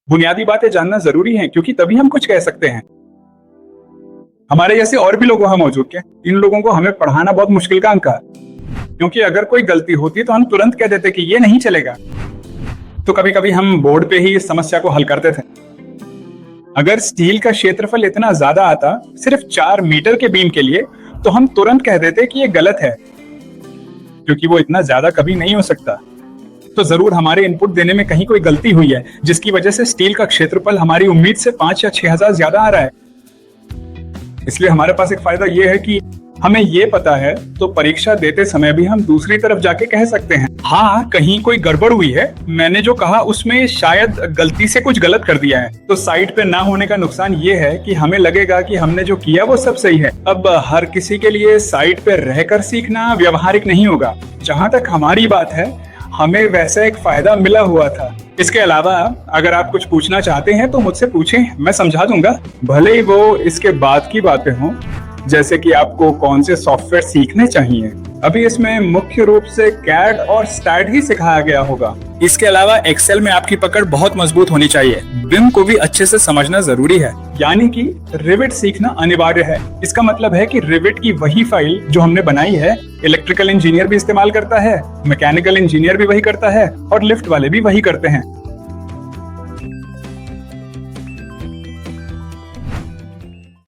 बुनियादी बातें जानना जरूरी है क्योंकि तभी हम कुछ कह सकते हैं। हमारे जैसे और भी लोग वहां मौजूद थे। इन लोगों को हमें पढ़ाना बहुत मुश्किल काम था, क्योंकि अगर कोई गलती होती तो हम तुरंत कह देते कि ये नहीं चलेगा। तो कभी कभी हम बोर्ड पे ही इस समस्या को हल करते थे। अगर स्टील का क्षेत्रफल इतना ज्यादा आता सिर्फ 4 मीटर के बीम के लिए, तो हम तुरंत कह देते कि ये गलत है, क्योंकि वो इतना ज्यादा कभी नहीं हो सकता। तो जरूर हमारे इनपुट देने में कहीं कोई गलती हुई है, जिसकी वजह से स्टील का क्षेत्रफल हमारी उम्मीद से 5 या 6,000 ज्यादा आ रहा है। इसलिए हमारे पास एक फायदा ये है कि हमें ये पता है, तो परीक्षा देते समय भी हम दूसरी तरफ जाके कह सकते हैं, हाँ कहीं कोई गड़बड़ हुई है, मैंने जो कहा उसमें शायद गलती से कुछ गलत कर दिया है। तो साइट पे ना होने का नुकसान ये है कि हमें लगेगा कि हमने जो किया वो सब सही है। अब हर किसी के लिए साइट पे रहकर सीखना व्यवहारिक नहीं होगा। जहां तक हमारी बात है, हमें वैसा एक फायदा मिला हुआ था। इसके अलावा अगर आप कुछ पूछना चाहते हैं तो मुझसे पूछें, मैं समझा दूंगा, भले ही वो इसके बाद की बातें हों, जैसे कि आपको कौन से सॉफ्टवेयर सीखने चाहिए। अभी इसमें मुख्य रूप से कैड और स्टैट ही सिखाया गया होगा। इसके अलावा एक्सेल में आपकी पकड़ बहुत मजबूत होनी चाहिए। बिम को भी अच्छे से समझना जरूरी है, यानी कि रिविट सीखना अनिवार्य है। इसका मतलब है कि रिविट की वही फाइल जो हमने बनाई है, इलेक्ट्रिकल इंजीनियर भी इस्तेमाल करता है, मैकेनिकल इंजीनियर भी वही करता है और लिफ्ट वाले भी वही करते हैं।